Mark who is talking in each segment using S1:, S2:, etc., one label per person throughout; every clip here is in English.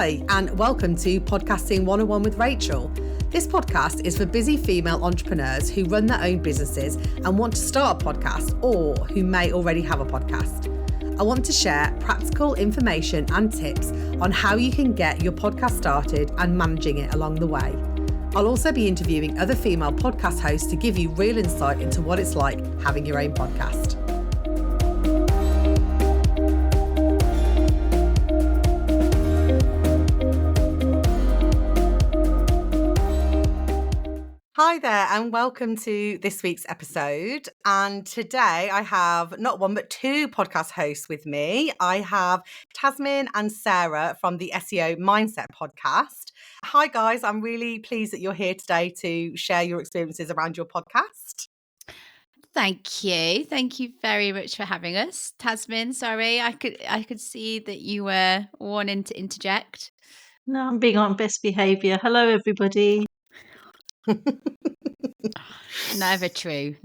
S1: Hi, and welcome to Podcasting 101 with Rachael. This podcast is for busy female entrepreneurs who run their own businesses and want to start a podcast, or who may already have a podcast. I want to share practical information and tips on how you can get your podcast started and managing it along the way. I'll also be interviewing other female podcast hosts to give you real insight into what it's like having your own podcast. Hi there, and welcome to this week's episode. And today I have not one but two podcast hosts with me. I have Tazmin and Sarah from the SEO Mindset podcast. Hi guys, I'm really pleased that you're here today to share your experiences around your podcast.
S2: Thank you. Thank you very much for having us. Tazmin, sorry, I could see that you were wanting to interject.
S3: No, I'm being on best behaviour. Hello, everybody.
S2: Never true.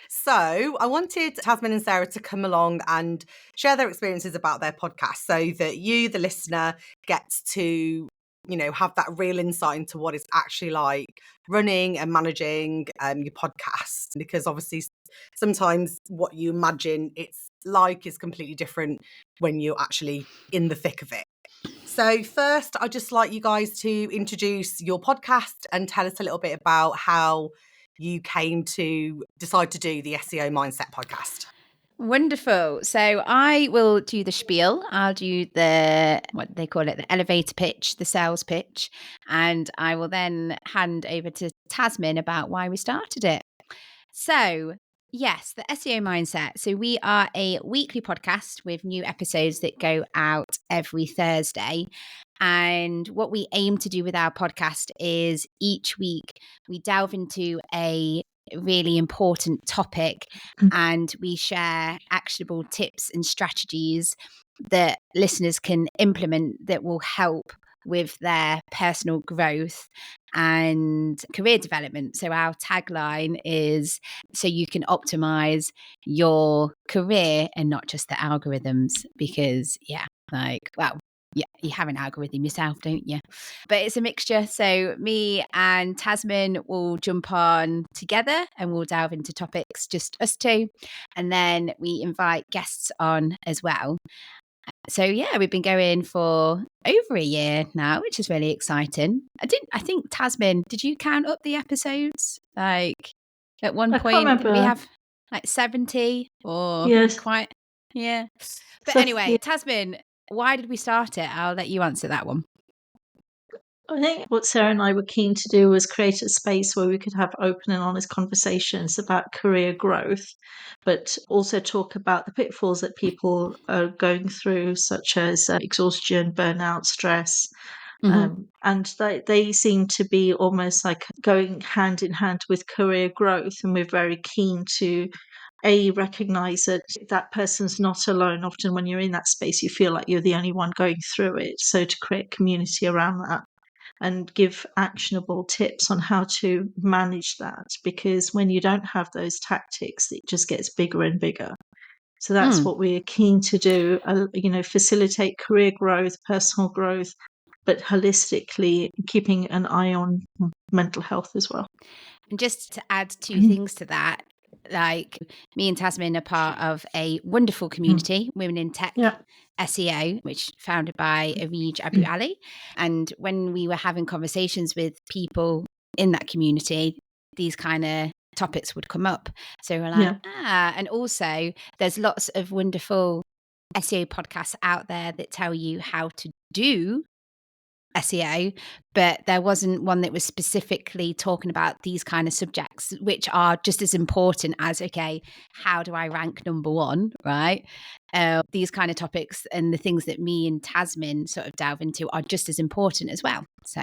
S1: So I wanted Tazmin and Sarah to come along and share their experiences about their podcast so that you, the listener, gets to, have that real insight into what it's actually like running and managing your podcast. Because obviously sometimes what you imagine it's like is completely different when you're actually in the thick of it. So first, I'd just like you guys to introduce your podcast and tell us a little bit about how you came to decide to do the SEO Mindset podcast.
S2: Wonderful. So I will do the spiel. I'll do what they call it, the elevator pitch, the sales pitch. And I will then hand over to Tazmin about why we started it. So yes, the SEO Mindset. So we are a weekly podcast with new episodes that go out every Thursday. And what we aim to do with our podcast is each week we delve into a really important topic and we share actionable tips and strategies that listeners can implement that will help with their personal growth and career development. So our tagline is so you can optimize your career and not just the algorithms, because you have an algorithm yourself, don't you? But it's a mixture. So me and Tazmin will jump on together and we'll delve into topics, just us two. And then we invite guests on as well. So yeah, we've been going for over a year now, which is really exciting. I think Tazmin, did you count up the episodes? Like at one point did we have like 70 or
S3: yes.
S2: Quite, yeah. But anyway, Tazmin, why did we start it? I'll let you answer that one.
S3: I think what Sarah and I were keen to do was create a space where we could have open and honest conversations about career growth, but also talk about the pitfalls that people are going through, such as exhaustion, burnout, stress. And they seem to be almost like going hand in hand with career growth. And we're very keen to recognize that person's not alone. Often when you're in that space, you feel like you're the only one going through it. So to create community around that and give actionable tips on how to manage that, because when you don't have those tactics, it just gets bigger and bigger. So that's what we're keen to do, facilitate career growth, personal growth, but holistically keeping an eye on mental health as well.
S2: And just to add two things to that, like me and Tazmin are part of a wonderful community, Women in Tech SEO, which founded by Arij Abu Ali. And when we were having conversations with people in that community, these kind of topics would come up. So we're like, and also there's lots of wonderful SEO podcasts out there that tell you how to do SEO, but there wasn't one that was specifically talking about these kind of subjects, which are just as important as, okay, how do I rank number one, right? These kind of topics and the things that me and Tazmin sort of delve into are just as important as well. So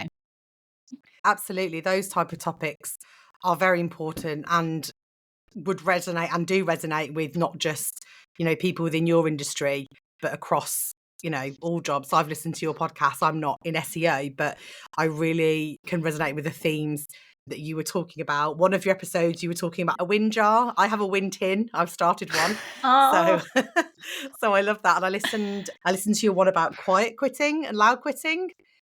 S1: absolutely, those type of topics are very important and would resonate and do resonate with not just, people within your industry, but across all jobs. I've listened to your podcast. I'm not in SEO, but I really can resonate with the themes that you were talking about. One of your episodes, you were talking about a win jar. I have a win tin. I've started one.
S3: Oh,
S1: So so I love that. And I listened to your one about quiet quitting and loud quitting.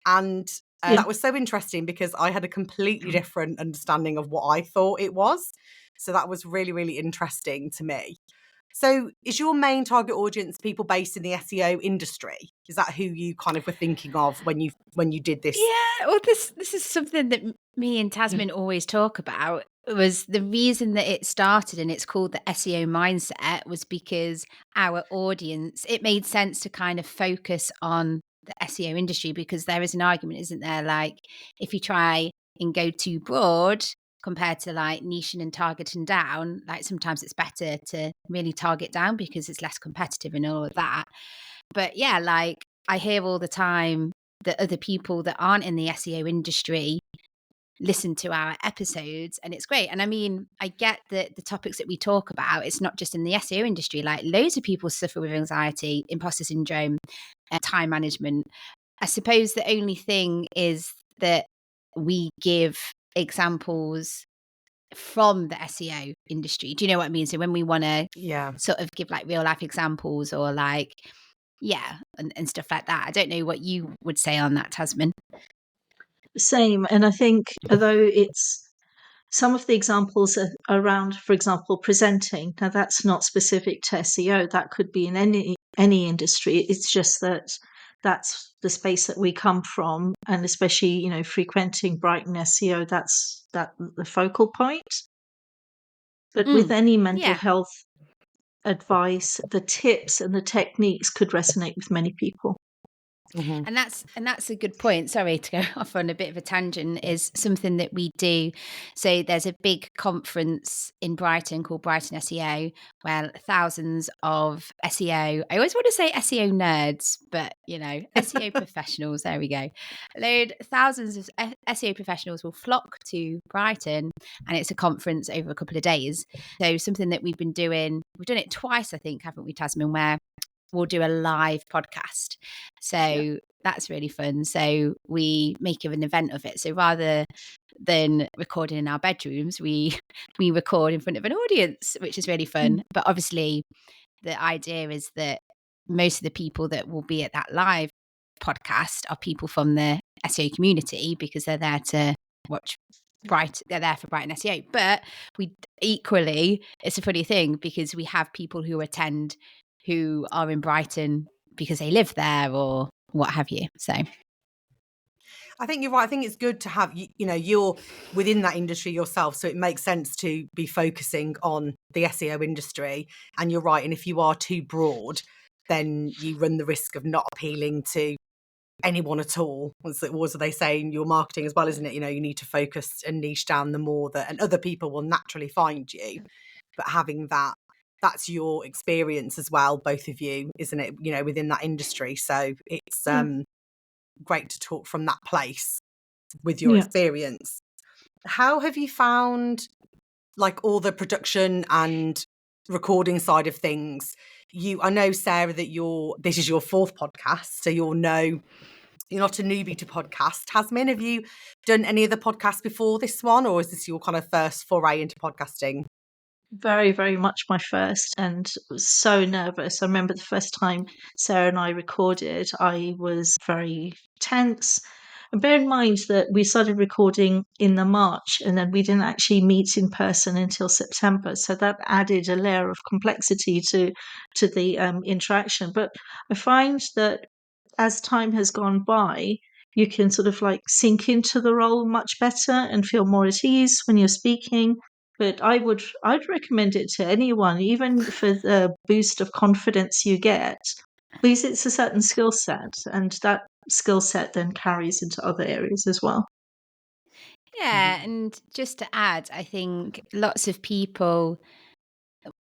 S1: And
S3: yeah.
S1: that was so interesting because I had a completely different understanding of what I thought it was. So that was really, really interesting to me. So is your main target audience people based in the SEO industry? Is that who you kind of were thinking of when you did this?
S2: Yeah, well, this is something that me and Tasmin always talk about. Was the reason that it started and it's called the SEO Mindset was because our audience, it made sense to kind of focus on the SEO industry, because there is an argument, isn't there? Like, if you try and go too broad compared to like niching and targeting down, like sometimes it's better to really target down because it's less competitive and all of that. But yeah, like I hear all the time that other people that aren't in the SEO industry listen to our episodes, and it's great. And I mean, I get that the topics that we talk about, it's not just in the SEO industry. Like, loads of people suffer with anxiety, imposter syndrome, time management. I suppose the only thing is that we give examples from the SEO industry. Do you know what I mean? So when we want to
S1: Yeah.
S2: sort of give like real life examples or like, yeah, and stuff like that. I don't know what you would say on that, Tasmin.
S3: Same. And I think, although it's some of the examples are around, for example, presenting. Now, that's not specific to SEO. That could be in any industry. It's just that that's the space that we come from, and especially frequenting Brighton SEO. That's the focal point. But with any mental
S2: Yeah.
S3: health advice, the tips and the techniques could resonate with many people.
S1: Mm-hmm.
S2: And that's a good point. Sorry to go off on a bit of a tangent. Is something that we do. So there's a big conference in Brighton called Brighton SEO, where thousands of SEO. I always want to say SEO nerds, but SEO professionals. There we go. Thousands of SEO professionals will flock to Brighton, and it's a conference over a couple of days. So something that we've been doing. We've done it twice, I think, haven't we, Tasmin? Where we'll do a live podcast. So that's really fun. So we make an event of it. So rather than recording in our bedrooms, we record in front of an audience, which is really fun. But obviously the idea is that most of the people that will be at that live podcast are people from the SEO community, because they're there to watch they're there for Brighton SEO. But we equally, it's a funny thing because we have people who attend who are in Brighton because they live there or what have you. So
S1: I think you're right. I think it's good to have, you're within that industry yourself. So it makes sense to be focusing on the SEO industry. And you're right. And if you are too broad, then you run the risk of not appealing to anyone at all. What are they saying? Your marketing as well, isn't it? You need to focus and niche down the more that, and other people will naturally find you. But having that's your experience as well, both of you, isn't it? Within that industry. So it's great to talk from that place with your experience. How have you found like all the production and recording side of things? I know, Sarah, that this is your fourth podcast, so you're not a newbie to podcast. Tasmin, have you done any other podcasts before this one, or is this your kind of first foray into podcasting?
S3: Very, very much my first, and was so nervous. I remember the first time Sarah and I recorded, I was very tense. And bear in mind that we started recording in the March, and then we didn't actually meet in person until September. So that added a layer of complexity to the interaction. But I find that as time has gone by, you can sort of like sink into the role much better and feel more at ease when you're speaking. But I'd recommend it to anyone, even for the boost of confidence you get. Because it's a certain skill set, and that skill set then carries into other areas as well.
S2: yeah, and just to add, I think lots of people,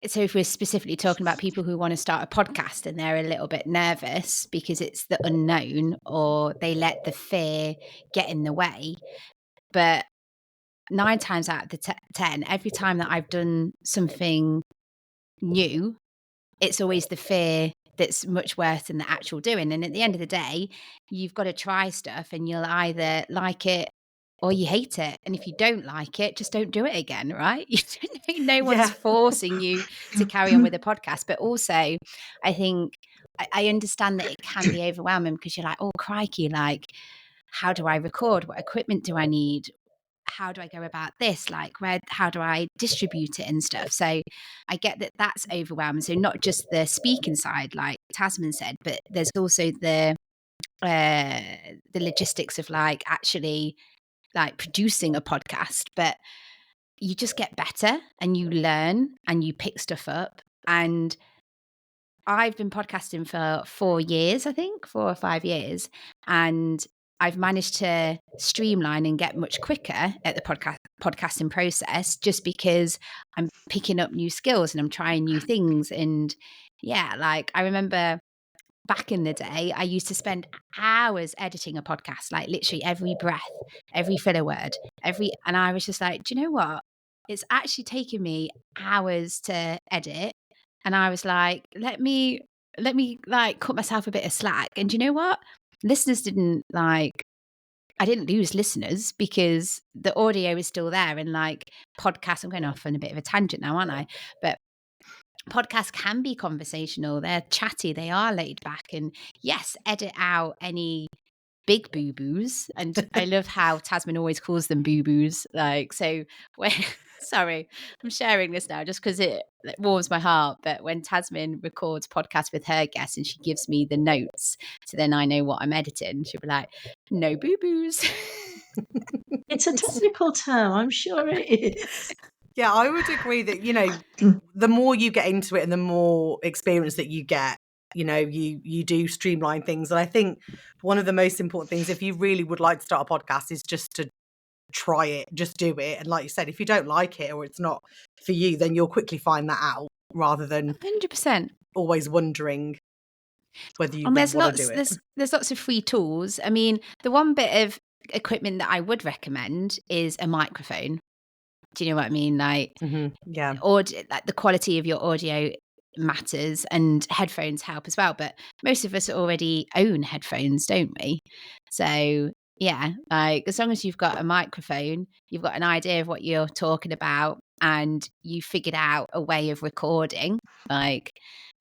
S2: so if we're specifically talking about people who want to start a podcast and they're a little bit nervous because it's the unknown, or they let the fear get in the way. But 9 times out of the 10, every time that I've done something new, it's always the fear that's much worse than the actual doing. And at the end of the day, you've got to try stuff and you'll either like it or you hate it. And if you don't like it, just don't do it again, right? No one's
S1: Yeah.
S2: forcing you to carry on with a podcast. But also, I think I understand that it can be overwhelming because you're like, oh, crikey, like, how do I record? What equipment do I need? How do I go about this? Like, how do I distribute it and stuff? So I get that that's overwhelming. So not just the speaking side, like Tasman said, but there's also the logistics of like actually like producing a podcast. But you just get better and you learn and you pick stuff up. And I've been podcasting for 4 years, I think 4 or 5 years, and I've managed to streamline and get much quicker at the podcasting process just because I'm picking up new skills and I'm trying new things. And yeah, like I remember back in the day, I used to spend hours editing a podcast, like literally every breath, every filler word, and I was just like, do you know what? It's actually taken me hours to edit. And I was like, let me like cut myself a bit of slack. And do you know what? Listeners didn't like, I didn't lose listeners because the audio is still there. And like podcasts, I'm going off on a bit of a tangent now, aren't I? But podcasts can be conversational. They're chatty. They are laid back. And yes, edit out any big boo-boos. And I love how Tasman always calls them boo-boos. Like, so when, sorry, I'm sharing this now just because it warms my heart. But when Tasman records podcasts with her guests and she gives me the notes, so then I know what I'm editing, she'll be like, no boo-boos.
S3: It's a technical term, I'm sure it is.
S1: Yeah, I would agree that, the more you get into it and the more experience that you get, you do streamline things. And I think one of the most important things, if you really would like to start a podcast, is just to try it, just do it. And like you said, if you don't like it or it's not for you, then you'll quickly find that out rather than
S2: 100%.
S1: always wondering whether you
S2: And
S1: really want to do it.
S2: there's lots of free tools. I mean, the one bit of equipment that I would recommend is a microphone. Do you know what I mean? Like,
S1: Yeah.
S2: like the quality of your audio matters, and headphones help as well. But most of us already own headphones, don't we? So yeah, like as long as you've got a microphone, you've got an idea of what you're talking about, and you figured out a way of recording, like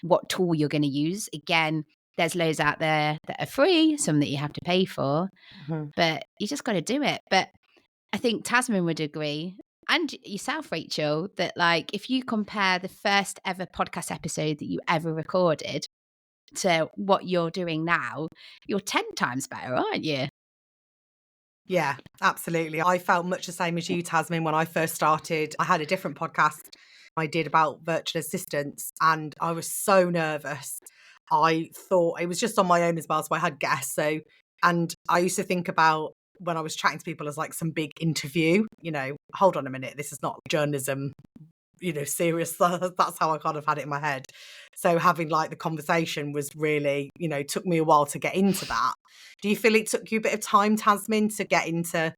S2: what tool you're going to use. Again, there's loads out there that are free, some that you have to pay for, but you just got to do it. But I think Tasman would agree, and yourself, Rachel, that like if you compare the first ever podcast episode that you ever recorded to what you're doing now, you're 10 times better, aren't you?
S1: Yeah, absolutely. I felt much the same as you, Tasmin, when I first started. I had a different podcast I did about virtual assistants, and I was so nervous. I thought it was just on my own as well, so I had guests. And I used to think about when I was chatting to people as like some big interview, hold on a minute, this is not journalism, serious. That's how I kind of had it in my head. So having like the conversation was really, took me a while to get into that. Do you feel it took you a bit of time, Tasmin, to get into,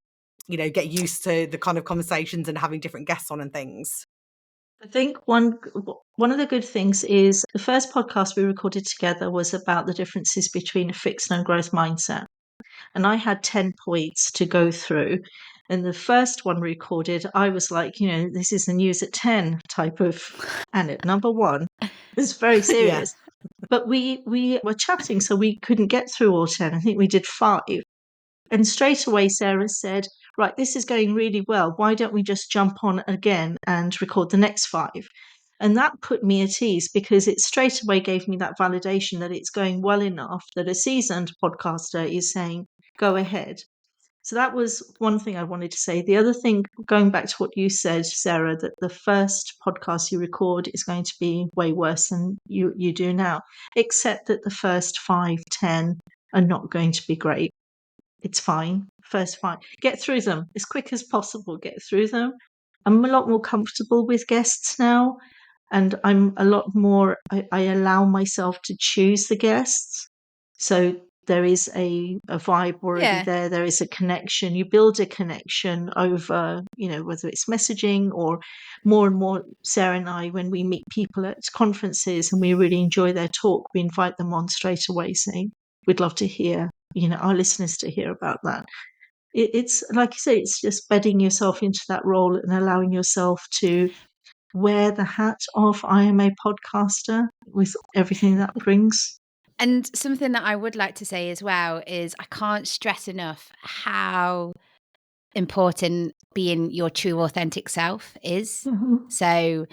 S1: get used to the kind of conversations and having different guests on and things?
S3: I think one of the good things is the first podcast we recorded together was about the differences between a fixed and growth mindset. And I had 10 points to go through. And the first one recorded, I was like, this is the news at 10 type of, and at number one, it's very serious. But we were chatting, so we couldn't get through all 10. I think we did 5. And straight away, Sarah said, right, this is going really well. Why don't we just jump on again and record the next 5? And that put me at ease because it straight away gave me that validation that it's going well enough that a seasoned podcaster is saying, go ahead. So that was one thing I wanted to say. The other thing, going back to what you said, Sarah, that the first podcast you record is going to be way worse than you do now, except that the first 5, 10 are not going to be great. It's fine. First 5. Get through them as quick as possible. Get through them. I'm a lot more comfortable with guests now, and I'm a lot more, I allow myself to choose the guests. So there is a vibe already there. There is a connection. You build a connection over, whether it's messaging or more and more, Sarah and I, when we meet people at conferences and we really enjoy their talk, we invite them on straight away saying, we'd love to hear, our listeners to hear about that. it's like you say, it's just bedding yourself into that role and allowing yourself to wear the hat of I am a podcaster with everything that brings.
S2: And something that I would like to say as well is I can't stress enough how important being your true authentic self is.
S3: Mhm.
S2: So,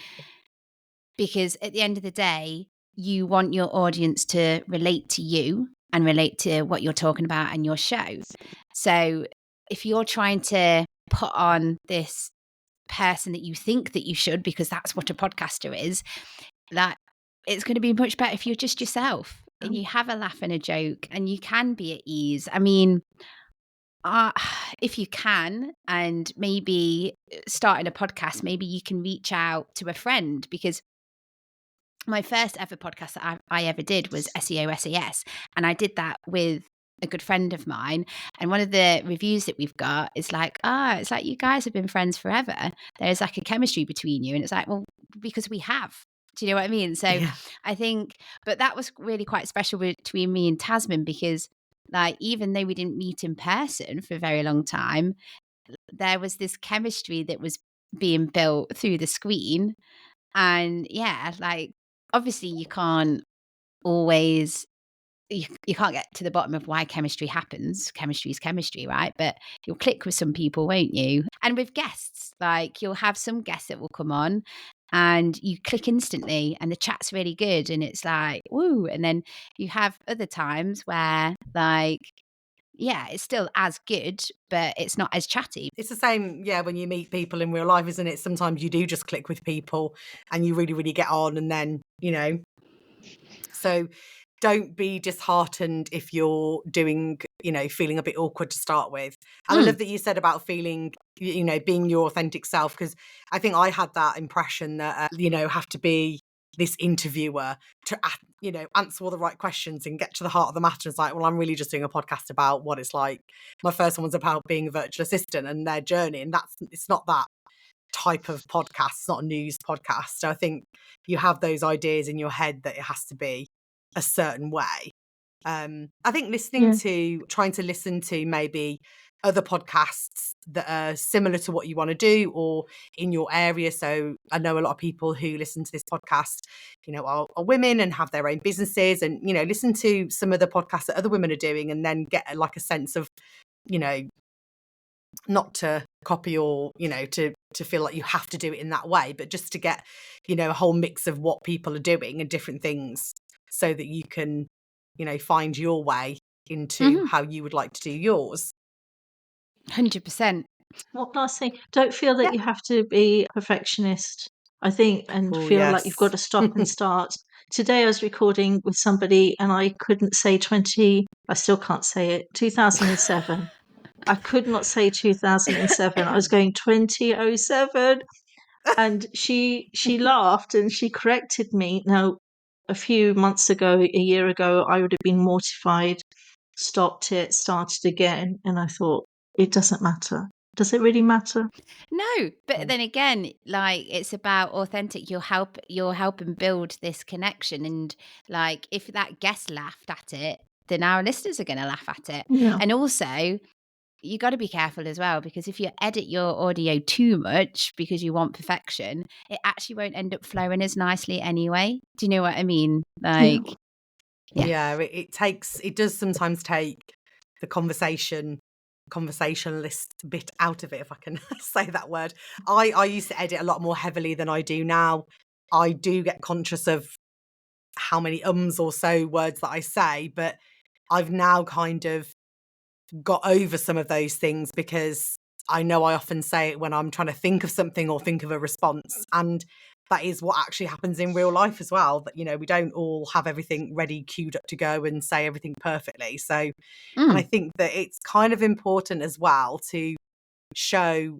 S2: because at the end of the day, you want your audience to relate to you and relate to what you're talking about and your show. So, if you're trying to put on this person that you think that you should, because that's what a podcaster is, that it's going to be much better if you're just yourself and you have a laugh and a joke and you can be at ease. I mean, if you can, and maybe starting a podcast, maybe you can reach out to a friend, because my first ever podcast that I ever did was SEO SAS, and I did that with a good friend of mine. And one of the reviews that we've got is like, it's like you guys have been friends forever. There's like a chemistry between you. And it's like, well, because we have. Do you know what I mean? So
S1: Yeah.
S2: I think, but that was really quite special between me and Tazmin, because like, even though we didn't meet in person for a very long time, there was this chemistry that was being built through the screen. And yeah, like, obviously you can't always, you can't get to the bottom of why chemistry happens. Chemistry is chemistry, right? But you'll click with some people, won't you? And with guests, like, you'll have some guests that will come on and you click instantly and the chat's really good and it's like, woo. And then you have other times where, like, yeah, it's still as good, but it's not as chatty.
S1: It's the same, yeah, when you meet people in real life, isn't it? Sometimes you do just click with people and you really, really get on, and then, so don't be disheartened if you're doing, feeling a bit awkward to start with. And I love that you said about feeling, being your authentic self, because I think I had that impression that, have to be this interviewer to, answer all the right questions and get to the heart of the matter. It's like, well, I'm really just doing a podcast about what it's like. My first one was about being a virtual assistant and their journey. And it's not that type of podcast. It's not a news podcast. So I think you have those ideas in your head that it has to be a certain way. I think trying to listen to maybe other podcasts that are similar to what you want to do or in your area. So I know a lot of people who listen to this podcast, are women and have their own businesses, and, listen to some of the podcasts that other women are doing and then get like a sense of, not to copy or, to feel like you have to do it in that way, but just to get, a whole mix of what people are doing and different things so that you can, find your way into how you would like to do yours.
S2: 100%.
S3: What last thing? Don't feel that
S2: Yeah.
S3: you have to be a perfectionist, I think, and
S1: Oh,
S3: feel like you've got to
S1: yes.
S3: stop and start. Today I was recording with somebody and I couldn't say I still can't say it, 2007. I could not say 2007. I was going 2007. And she laughed and she corrected me. Now, a few months ago, a year ago, I would have been mortified, stopped it, started again. And I thought, it doesn't matter. Does it really matter?
S2: No, but then again, like, it's about authentic. You're helping build this connection, and like, if that guest laughed at it, then our listeners are going to laugh at it.
S3: Yeah.
S2: And also, you got to be careful as well, because if you edit your audio too much because you want perfection, it actually won't end up flowing as nicely anyway. Do you know what I mean? Like, yeah.
S1: It does sometimes take the conversationalist bit out of it, if I can say that word. I used to edit a lot more heavily than I do now. I do get conscious of how many ums or so words that I say, but I've now kind of got over some of those things because I know I often say it when I'm trying to think of something or think of a response. And that is what actually happens in real life as well. That, we don't all have everything ready, queued up to go and say everything perfectly. So, and I think that it's kind of important as well to show,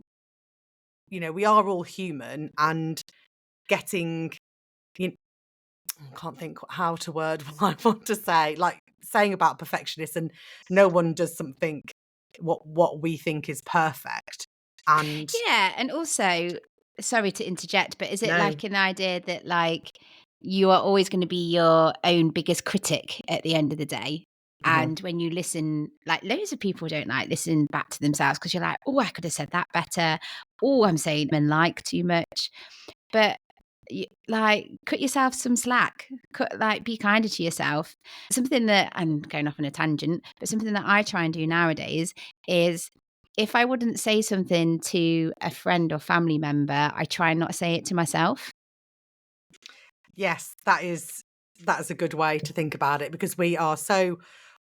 S1: we are all human, and getting, I can't think how to word what I want to say, like saying about perfectionists, and no one does something what we think is perfect. And
S2: Yeah. And also, sorry to interject, but is it
S1: no,
S2: like an idea that, like, you are always going to be your own biggest critic at the end of the day? And when you listen, like loads of people don't like listening back to themselves because you're like, oh, I could have said that better. Oh, I'm saying men like too much. But like, cut yourself some slack. Be kinder to yourself. Something that, I'm going off on a tangent, but something that I try and do nowadays is, if I wouldn't say something to a friend or family member, I try not to say it to myself.
S1: Yes, that is a good way to think about it, because we are so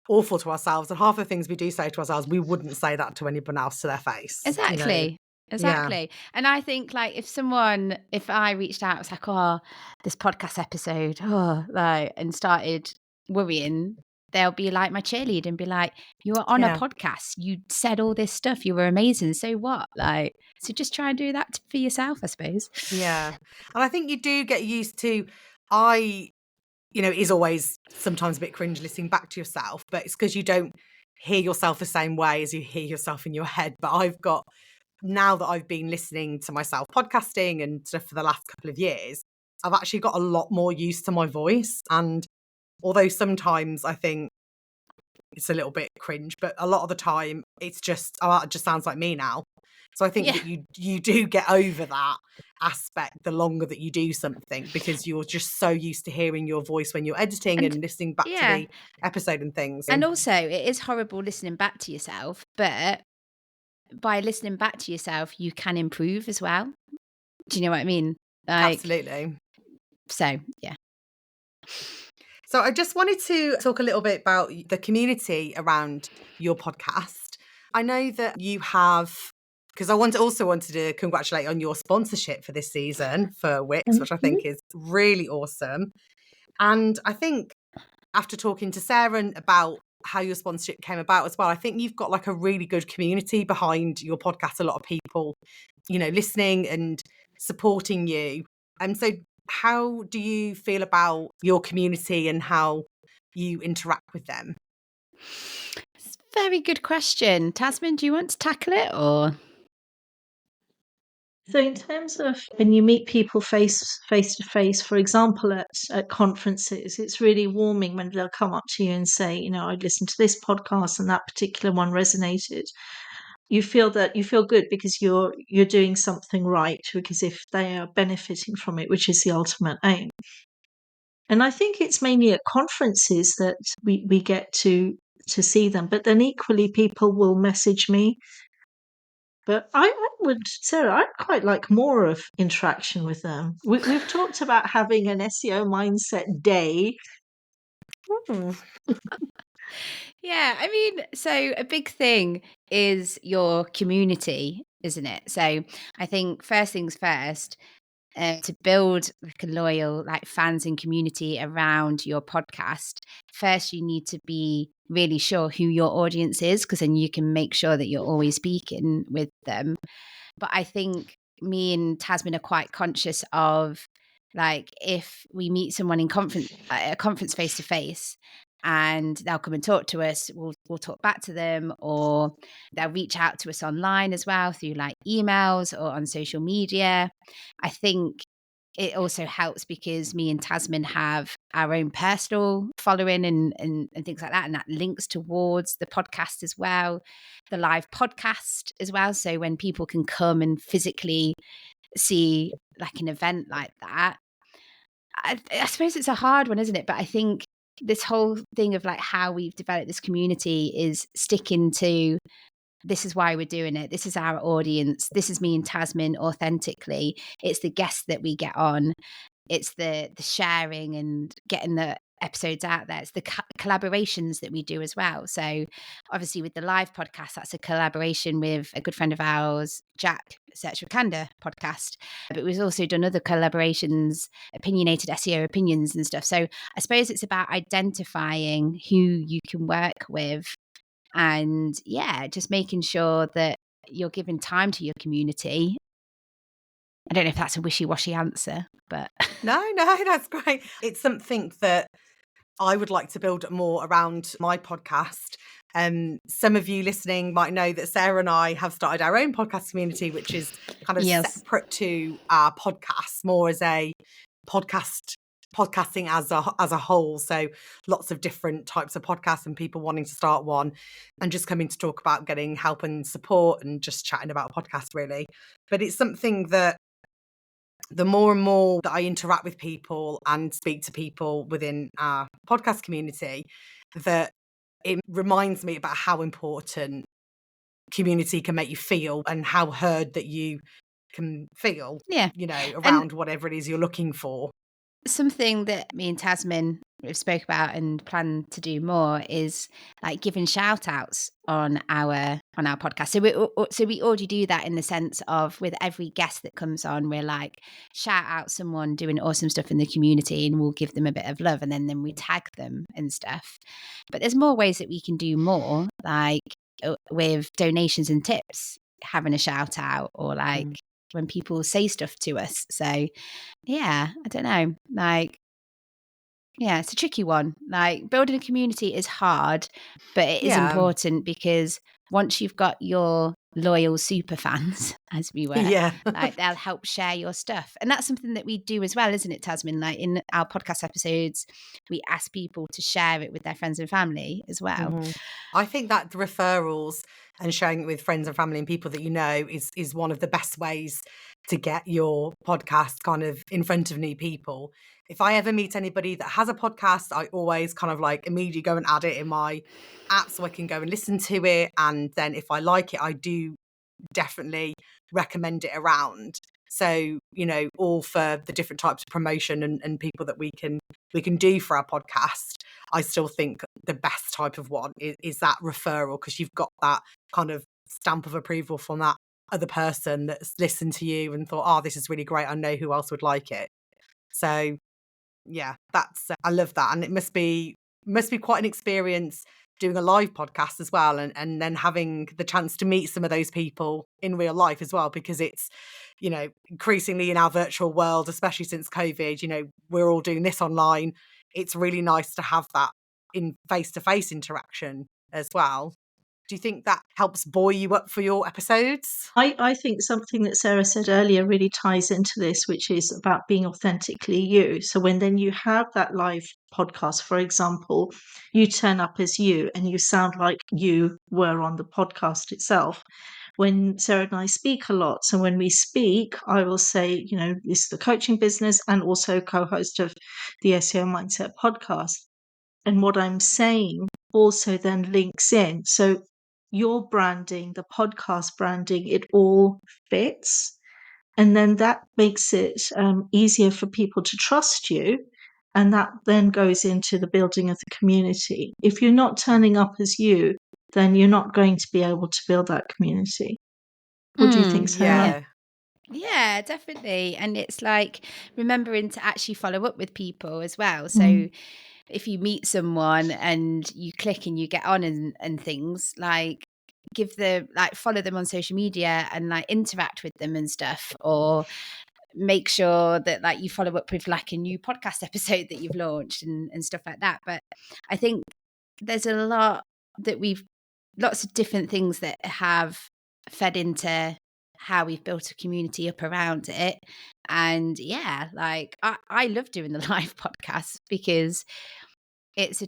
S1: awful to ourselves, and half the things we do say to ourselves, we wouldn't say that to anyone else to their face.
S2: Exactly.
S1: Yeah.
S2: And I think, like, if I reached out, it's like, oh, this podcast episode, and started worrying, they'll be like my cheerleader and be like, you were on a
S1: Yeah.
S2: podcast, you said all this stuff, you were amazing, so what? Like, so just try and do that for yourself, I suppose.
S1: Yeah. And I think you do get used to, it is always sometimes a bit cringe listening back to yourself, but it's because you don't hear yourself the same way as you hear yourself in your head. But now that I've been listening to myself podcasting and stuff for the last couple of years, I've actually got a lot more used to my voice. And although sometimes I think it's a little bit cringe, but a lot of the time it's just, it just sounds like me now. So I think that you do get over that aspect the longer that you do something, because you're just so used to hearing your voice when you're editing and listening back to the episode and things.
S2: And also, it is horrible listening back to yourself, but by listening back to yourself, you can improve as well. Do you know what I mean?
S1: Absolutely.
S2: So, yeah.
S1: So I just wanted to talk a little bit about the community around your podcast. I know that you have, because I also wanted to congratulate on your sponsorship for this season for Wix, which I think is really awesome. And I think after talking to Sarah about how your sponsorship came about as well, I think you've got like a really good community behind your podcast. A lot of people, listening and supporting you. And so how do you feel about your community and how you interact with them?
S2: It's a very good question. Tazmin, do you want to tackle it, or?
S3: So, in terms of when you meet people face to face, for example, at conferences, it's really warming when they'll come up to you and say, I listened to this podcast and that particular one resonated. You feel good because you're doing something right, because if they are benefiting from it, which is the ultimate aim. And I think it's mainly at conferences that we get to see them. But then equally, people will message me. But I would, Sarah, I'd quite like more of interaction with them. We've talked about having an SEO Mindset day.
S2: Yeah, I mean, so a big thing is your community, isn't it? So I think first things first, to build like a loyal fans and community around your podcast, first you need to be really sure who your audience is, because then you can make sure that you're always speaking with them. But I think me and Tazmin are quite conscious of, if we meet someone in a conference face to face, and they'll come and talk to us, we'll talk back to them, or they'll reach out to us online as well through emails or on social media. I think it also helps because me and Tazmin have our own personal following and things like that, and that links towards the podcast as well, the live podcast as well. So when people can come and physically see an event like that, I suppose it's a hard one, isn't it? But I think this whole thing of how we've developed this community is sticking to, this is why we're doing it. This is our audience. This is me and Tazmin authentically. It's the guests that we get on. It's the sharing and getting the episodes out there. It's the collaborations that we do as well. So obviously with the live podcast, that's a collaboration with a good friend of ours, Jack, Search for Candor podcast. But we've also done other collaborations, opinionated SEO opinions and stuff. So I suppose it's about identifying who you can work with, and just making sure that you're giving time to your community. I don't know if that's a wishy-washy answer, but
S1: No, that's great. It's something that I would like to build more around my podcast. Some of you listening might know that Sarah and I have started our own podcast community, which is kind of separate to our podcast, more as a podcast podcasting as a whole. So lots of different types of podcasts and people wanting to start one and just coming to talk about getting help and support and just chatting about a podcast, really. But it's something that the more and more that I interact with people and speak to people within our podcast community, that it reminds me about how important community can make you feel and how heard that you can feel,
S2: Yeah. And
S1: around whatever it is you're looking for.
S2: something that me and Tasmin we've spoke about and plan to do more is like giving shout outs on our podcast. So we already do that in the sense of with every guest that comes on, we're like shout out someone doing awesome stuff in the community and we'll give them a bit of love and then we tag them and stuff. But there's more ways that we can do more, like with donations and tips, having a shout out, or like when people say stuff to us. So yeah, I don't know. Like, yeah, it's a tricky one. Like, building a community is hard, but it is
S1: Yeah.
S2: important because once you've got your loyal super fans, as we were,
S1: Yeah.
S2: like they'll help share your stuff. And that's something that we do as well, isn't it, Tasmin? Like in our podcast episodes, we ask people to share it with their friends and family as well.
S1: I think that referrals and sharing it with friends and family and people that you know is one of the best ways to get your podcast kind of in front of new people. If I ever meet anybody that has a podcast, I always kind of like immediately go and add it in my app so I can go and listen to it. And then if I like it, I do definitely recommend it around. So, all for the different types of promotion and people that we can do for our podcast. I still think the best type of one is that referral, because you've got that kind of stamp of approval from that other person that's listened to you and thought, oh, this is really great. I know who else would like it. So yeah, that's I love that. And it must be quite an experience doing a live podcast as well, and then having the chance to meet some of those people in real life as well, because it's increasingly in our virtual world, especially since COVID, we're all doing this online. It's really nice to have that in face-to-face interaction as well. Do you think that helps buoy you up for your episodes?
S3: I think something that Sarah said earlier really ties into this, which is about being authentically you. So when then you have that live podcast, for example, you turn up as you and you sound like you were on the podcast itself. When Sarah and I speak a lot, so when we speak, I will say, this is the coaching business and also co-host of the SEO Mindset podcast. And what I'm saying also then links in. So your branding, the podcast branding, it all fits. And then that makes it easier for people to trust you. And that then goes into the building of the community. If you're not turning up as you, then you're not going to be able to build that community. What do you think, Sarah?
S2: Yeah, definitely. And it's like remembering to actually follow up with people as well. So if you meet someone and you click and you get on and things, like follow them on social media and like interact with them and stuff, or make sure that like you follow up with like a new podcast episode that you've launched and stuff like that. But I think there's lots of different things that have fed into how we've built a community up around it. And yeah, like I love doing the live podcast because it's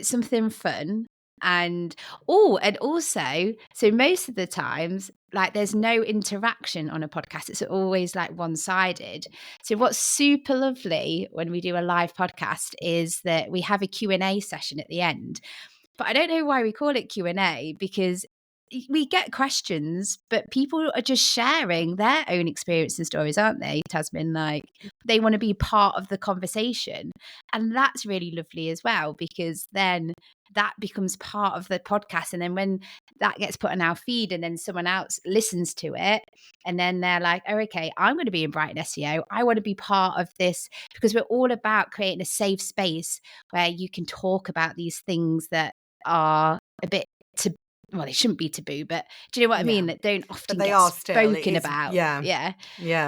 S2: something fun. And also, so most of the times, like there's no interaction on a podcast. It's always like one-sided. So what's super lovely when we do a live podcast is that we have a Q&A session at the end. But I don't know why we call it Q&A, because we get questions, but people are just sharing their own experience and stories, aren't they, Tasmin? Like they want to be part of the conversation. And that's really lovely as well, because then that becomes part of the podcast. And then when that gets put on our feed and then someone else listens to it, and then they're like, oh, okay, I'm going to be in Brighton SEO. I want to be part of this, because we're all about creating a safe space where you can talk about these things that are a bit well, they shouldn't be taboo, but do you know what I mean? That don't often
S1: But they
S2: get
S1: are still.
S2: spoken about.
S1: Yeah.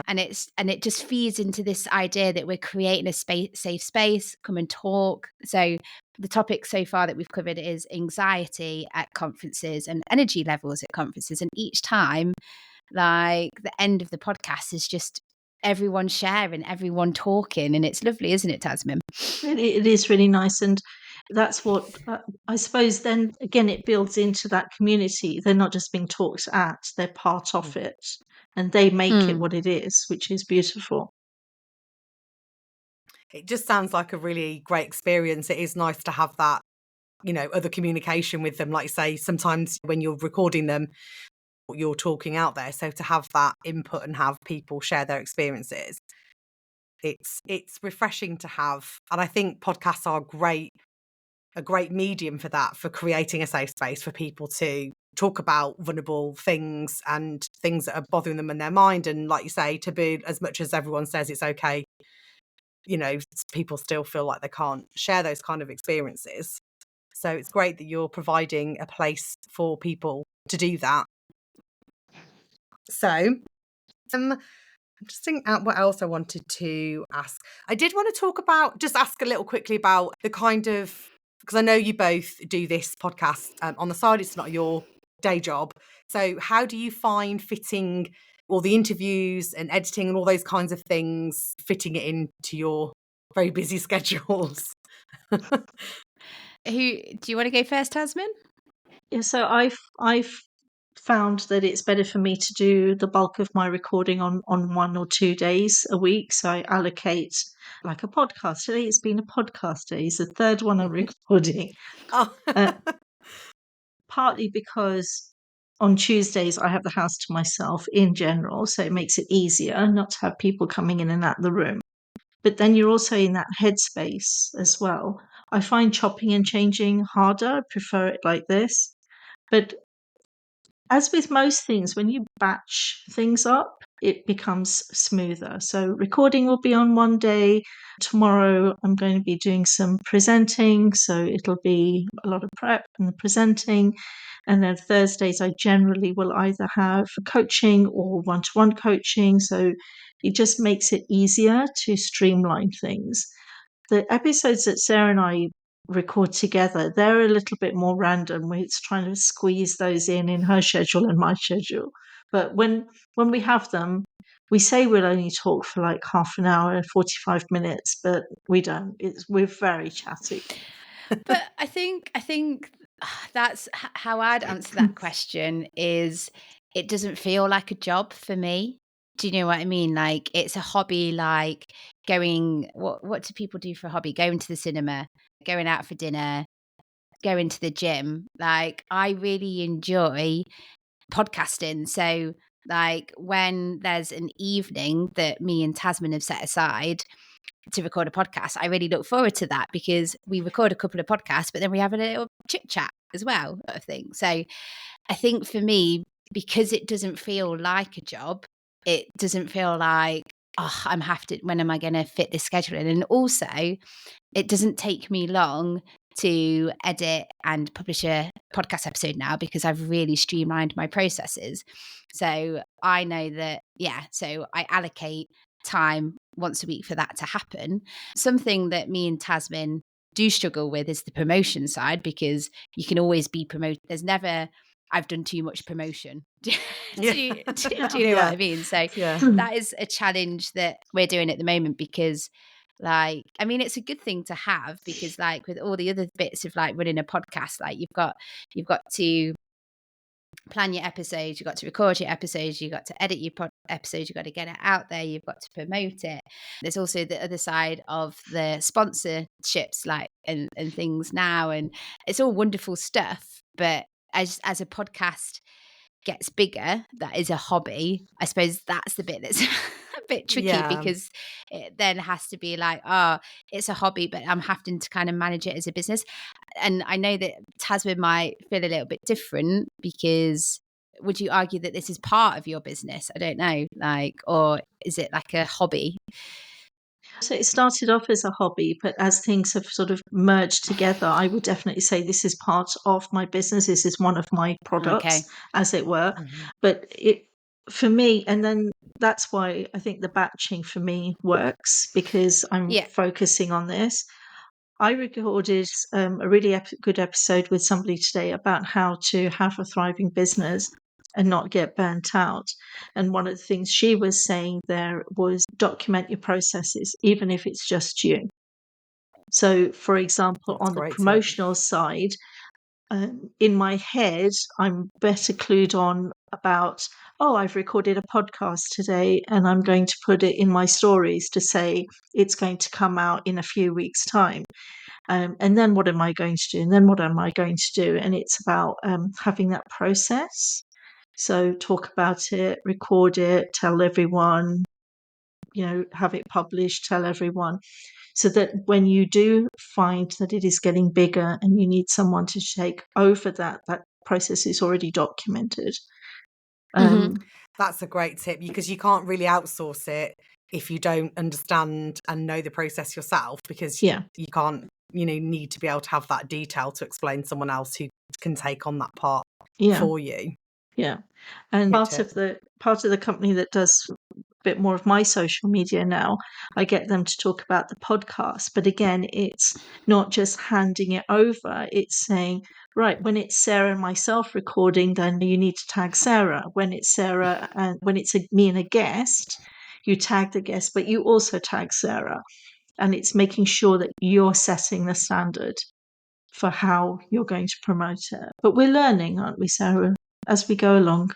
S2: And it just feeds into this idea that we're creating a safe space. Come and talk. So the topic so far that we've covered is anxiety at conferences and energy levels at conferences. And each time, like the end of the podcast is just everyone sharing, everyone talking, and it's lovely, isn't it, Tasmin?
S3: It is really nice, and that's what I suppose. Then again, it builds into that community. They're not just being talked at; they're part of it, and they make it what it is, which is beautiful.
S1: It just sounds like a really great experience. It is nice to have that, other communication with them. Like you say, sometimes when you're recording them, you're talking out there. So to have that input and have people share their experiences, it's refreshing to have. And I think podcasts are a great medium for that, for creating a safe space for people to talk about vulnerable things and things that are bothering them in their mind. And like you say, to be, as much as everyone says it's okay, people still feel like they can't share those kind of experiences. So it's great that you're providing a place for people to do that. So I'm just thinking out what else I wanted to ask. I did want to ask a little quickly about the kind of, because I know you both do this podcast on the side, it's not your day job. So how do you find fitting all the interviews and editing and all those kinds of things, fitting it into your very busy schedules?
S2: Do you want to go first, Tasmin?
S3: Yeah, so I've found that it's better for me to do the bulk of my recording on 1 or 2 days a week. So I allocate, like a podcast. Today it's been a podcast day. It's the third one I'm recording.
S1: Oh.
S3: Partly because on Tuesdays I have the house to myself in general, so it makes it easier not to have people coming in and out the room. But then you're also in that headspace as well. I find chopping and changing harder. I prefer it like this. But as with most things, when you batch things up, it becomes smoother. So recording will be on one day. Tomorrow I'm going to be doing some presenting, so it'll be a lot of prep and the presenting. And then Thursdays I generally will either have coaching or one-to-one coaching. So it just makes it easier to streamline things. The episodes that Sarah and I record together, they're a little bit more random. We're trying to squeeze those in her schedule and my schedule. But when we have them, we say we'll only talk for like half an hour and 45 minutes, but we don't. We're very chatty.
S2: But I think that's how I'd answer that question. Is it doesn't feel like a job for me. Do you know what I mean? Like, it's a hobby, like going, what do people do for a hobby? Going to the cinema, going out for dinner, going to the gym. Like, I really enjoy podcasting. So like, when there's an evening that me and Tasmin have set aside to record a podcast, I really look forward to that, because we record a couple of podcasts, but then we have a little chit chat as well, sort of thing. So I think for me, because it doesn't feel like a job, it doesn't feel like, oh, when am I going to fit this schedule in? And also, it doesn't take me long to edit and publish a podcast episode now, because I've really streamlined my processes. So I know that, so I allocate time once a week for that to happen. Something that me and Tasmin do struggle with is the promotion side, because you can always be promoted. There's never, I've done too much promotion. do you know what I mean? So that is a challenge that we're doing at the moment, because like, I mean, it's a good thing to have, because like with all the other bits of like running a podcast, like you've got to plan your episodes, you've got to record your episodes, you've got to edit your episodes, you've got to get it out there, you've got to promote it. There's also the other side of the sponsorships, like and things now, and it's all wonderful stuff. But as a podcast gets bigger, that is a hobby, I suppose that's the bit that's a bit tricky, because it then has to be like, it's a hobby, but I'm having to kind of manage it as a business. And I know that Tasmin might feel a little bit different, because would you argue that this is part of your business? I don't know, like, or is it like a hobby?
S3: So it started off as a hobby, but as things have sort of merged together, I would definitely say this is part of my business. This is one of my products, as it were.
S1: Mm-hmm.
S3: But for me, and then that's why I think the batching for me works, because I'm focusing on this. I recorded a really good episode with somebody today about how to have a thriving business. and not get burnt out. And one of the things she was saying there was document your processes, even if it's just you. So, for example,
S1: That's
S3: on the
S1: great tip.
S3: promotional side, in my head, I'm better clued on about, oh, I've recorded a podcast today and I'm going to put it in my stories to say it's going to come out in a few weeks' time. And then what am I going to do? And then what am I going to do? And it's about having that process. So talk about it, record it, tell everyone, have it published, tell everyone, so that when you do find that it is getting bigger and you need someone to take over that process is already documented.
S1: That's a great tip, because you can't really outsource it if you don't understand and know the process yourself, because
S3: Yeah.
S1: you can't, need to be able to have that detail to explain to someone else who can take on that part for you.
S3: Yeah. And
S1: Good
S3: part of the company that does a bit more of my social media now, I get them to talk about the podcast. But again, it's not just handing it over. It's saying, right, when it's Sarah and myself recording, then you need to tag Sarah. When it's Sarah and when it's me and a guest, you tag the guest, but you also tag Sarah. And it's making sure that you're setting the standard for how you're going to promote it. But we're learning, aren't we, Sarah, as we go along?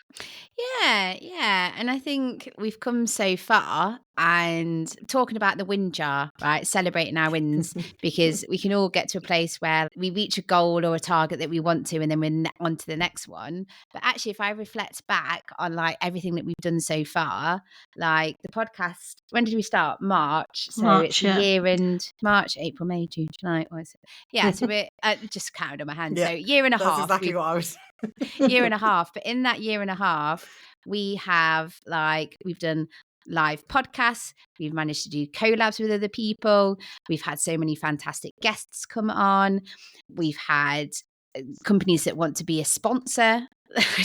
S2: Yeah. And I think we've come so far, and talking about the win jar, right? Celebrating our wins, because we can all get to a place where we reach a goal or a target that we want to, and then we're on to the next one. But actually, if I reflect back on like everything that we've done so far, like the podcast, when did we start? March. So it's a year and March, April, May, June, July. What is it? Yeah. So we're just counted on my hand.
S1: Yeah,
S2: so year and a
S1: that's
S2: half.
S1: exactly what I was.
S2: Year and a half. But in that year and a half, we've done live podcasts, we've managed to do collabs with other people, we've had so many fantastic guests come on, we've had companies that want to be a sponsor.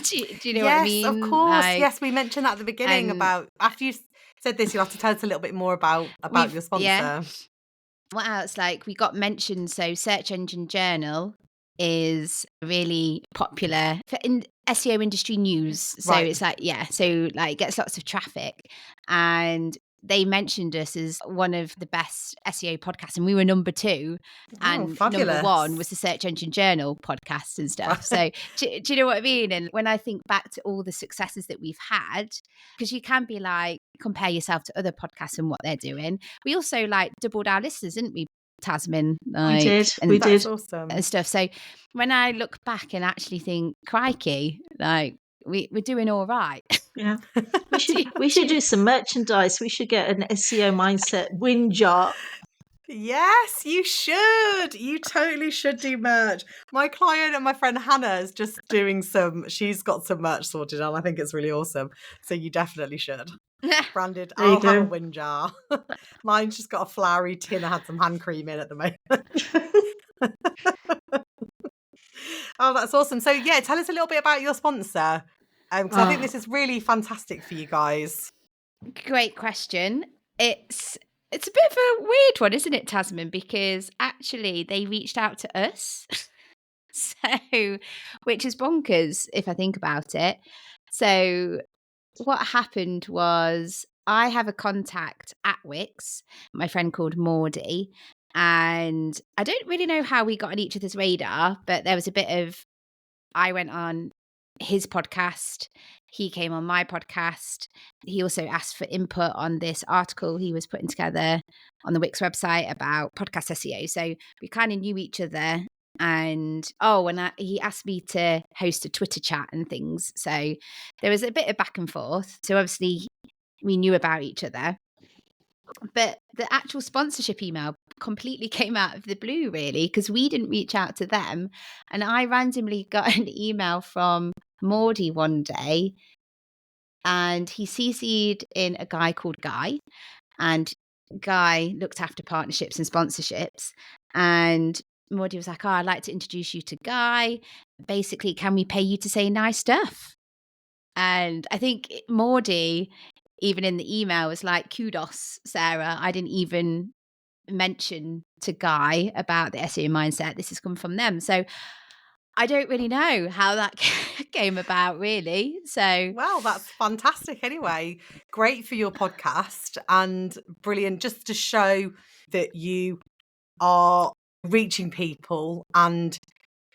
S2: do you know what I mean?
S1: Yes, of course. Yes, we mentioned that at the beginning about, after you said this, you'll have to tell us a little bit more about your sponsor.
S2: Yeah. What else? Like, we got mentioned, so Search Engine Journal is really popular in SEO industry news. So it's like, so like it gets lots of traffic, and they mentioned us as one of the best SEO podcasts, and we were number 2, and number 1 was the Search Engine Journal podcast and stuff. So do you know what I mean? And when I think back to all the successes that we've had, because you can be like, compare yourself to other podcasts and what they're doing. We also like doubled our listeners, didn't we, Tazmin?
S3: We did.
S1: That's awesome.
S2: And stuff. So when I look back and actually think, crikey, like we're doing all right.
S3: Yeah. We should do some merchandise. We should get an SEO Mindset win jar.
S1: Yes, you should. You totally should do merch. My client and my friend Hannah is just doing she's got some merch sorted out. I think it's really awesome. So you definitely should. Branded, I'll have a win jar. Mine's just got a flowery tin. I had some hand cream in at the moment. Oh, that's awesome. So yeah, tell us a little bit about your sponsor. Because I think this is really fantastic for you guys.
S2: Great question. It's a bit of a weird one, isn't it, Tazmin? Because actually they reached out to us. So, which is bonkers if I think about it. So what happened was, I have a contact at Wix, my friend called Maudie, and I don't really know how we got on each other's radar, but there was a bit of, I went on his podcast, he came on my podcast. He also asked for input on this article he was putting together on the Wix website about podcast SEO. So we kind of knew each other. And he asked me to host a Twitter chat and things. So there was a bit of back and forth. So obviously we knew about each other. But the actual sponsorship email completely came out of the blue, really, because we didn't reach out to them. And I randomly got an email from Maudie one day, and he CC'd in a guy called Guy, and Guy looked after partnerships and sponsorships. And Maudie was like, I'd like to introduce you to Guy. Basically, can we pay you to say nice stuff? And I think Maudie, even in the email, was like, kudos, Sarah. I didn't even mention to Guy about the SEO mindset. This has come from them. So I don't really know how that came about, really. So,
S1: well, that's fantastic anyway. Great for your podcast and brilliant just to show that you are reaching people and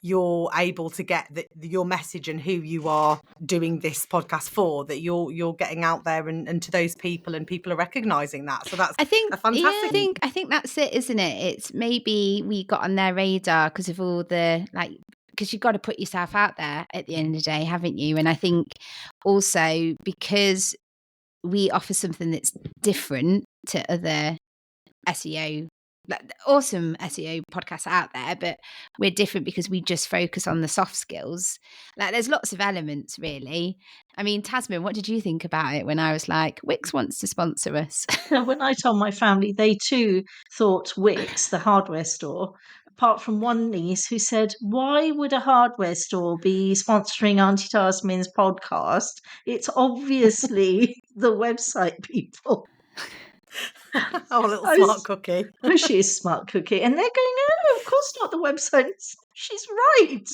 S1: you're able to get your message and who you are doing this podcast for, that you're getting out there and to those people, and people are recognizing that. So that's
S2: I think,
S1: a fantastic.
S2: I think that's it, isn't it? It's maybe we got on their radar because of all the because you've got to put yourself out there at the end of the day, haven't you? And I think also because we offer something that's different to other SEO, awesome SEO podcasts out there, but we're different because we just focus on the soft skills. There's lots of elements, really. I mean, Tazmin, what did you think about it when I was like, Wix wants to sponsor us?
S3: When I told my family, they too thought Wix, the hardware store, apart from one niece who said, why would a hardware store be sponsoring Auntie Tasmin's podcast? It's obviously the website people.
S1: Oh, a little smart cookie.
S3: Oh, she is smart cookie. And they're going, no, of course not the website. She's right.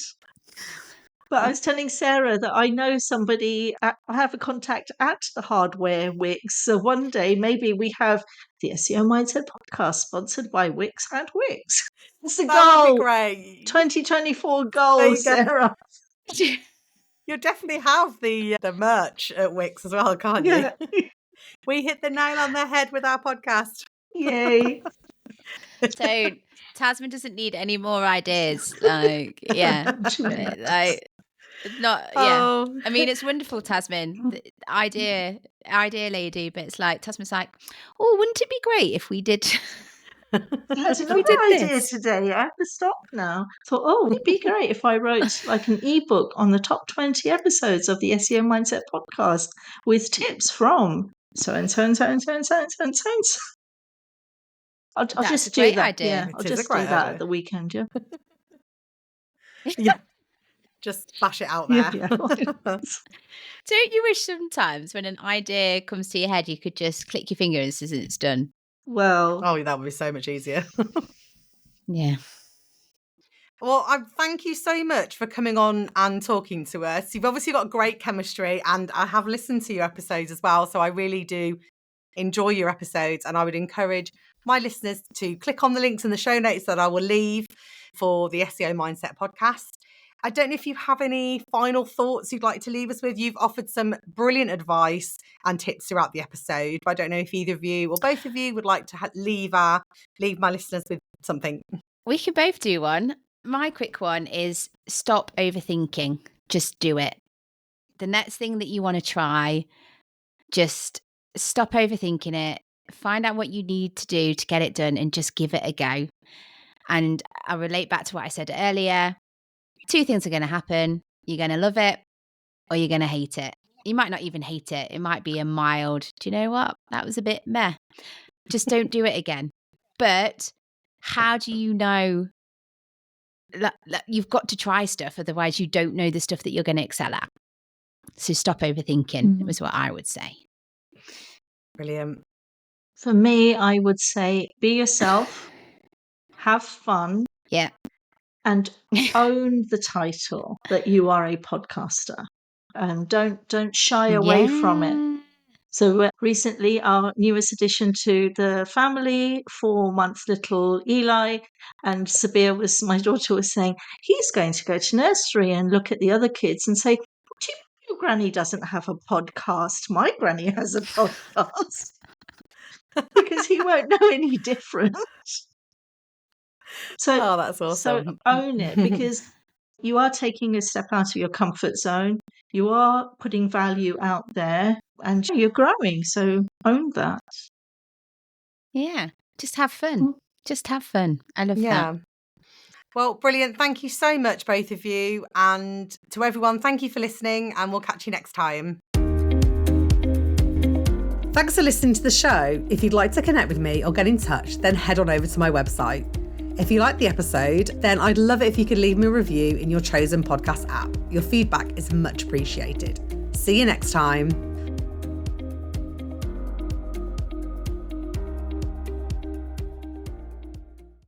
S3: But I was telling Sarah that I know somebody, I have a contact at the hardware Wix. So one day maybe we have the SEO Mindset podcast sponsored by Wix and Wix. It's the
S1: That would be
S3: goal.
S1: great.
S3: 2024 goal, Sarah.
S1: You'll definitely have the merch at Wix as well, can't you? We hit the nail on the head with our podcast.
S3: Yay.
S2: So Tasmin doesn't need any more ideas. I mean, it's wonderful, Tasmin, the idea lady, but it's like Tasmin's like, oh, wouldn't it be great if we did
S3: I had another idea today. I have to stop now. Thought, oh, it'd be great if I wrote like an ebook on the top 20 episodes of the SEO Mindset podcast with tips from so and so and so and so and so and so and so. I'll just do that.
S2: Idea.
S3: Yeah, I'll just do that at the weekend. Yeah.
S1: Yeah. Just bash it out there.
S3: Yeah.
S2: Don't you wish sometimes when an idea comes to your head, you could just click your fingers and it's done?
S3: Well,
S1: oh, that would be so much easier.
S2: Yeah.
S1: Well, thank you so much for coming on and talking to us. You've obviously got great chemistry, and I have listened to your episodes as well. So I really do enjoy your episodes, and I would encourage my listeners to click on the links in the show notes that I will leave for the SEO Mindset podcast. I don't know if you have any final thoughts you'd like to leave us with. You've offered some brilliant advice and tips throughout the episode, but I don't know if either of you or both of you would like to leave my listeners with something.
S2: We can both do one. My quick one is stop overthinking. Just do it. The next thing that you want to try, just stop overthinking it. Find out what you need to do to get it done and just give it a go. And I'll relate back to what I said earlier. 2 things are going to happen. You're going to love it or you're going to hate it. You might not even hate it. It might be a mild, do you know what? That was a bit meh. Just don't do it again. But how do you know? You've got to try stuff. Otherwise, you don't know the stuff that you're going to excel at. So stop overthinking was what I would say.
S1: Brilliant.
S3: For me, I would say be yourself, have fun.
S2: Yeah.
S3: And own the title that you are a podcaster, and don't shy away from it. So recently, our newest addition to the family, 4 months little Eli, and Sabir my daughter was saying, he's going to go to nursery and look at the other kids and say, your granny doesn't have a podcast. My granny has a podcast. Because he won't know any different. So,
S1: that's awesome.
S3: So own it, because you are taking a step out of your comfort zone. You are putting value out there and you're growing. So own that.
S2: Yeah. Just have fun. Just have fun. I love that.
S1: Well, brilliant. Thank you so much, both of you. And to everyone, thank you for listening, and we'll catch you next time. Thanks for listening to the show. If you'd like to connect with me or get in touch, then head on over to my website. If you liked the episode, then I'd love it if you could leave me a review in your chosen podcast app. Your feedback is much appreciated. See you next time.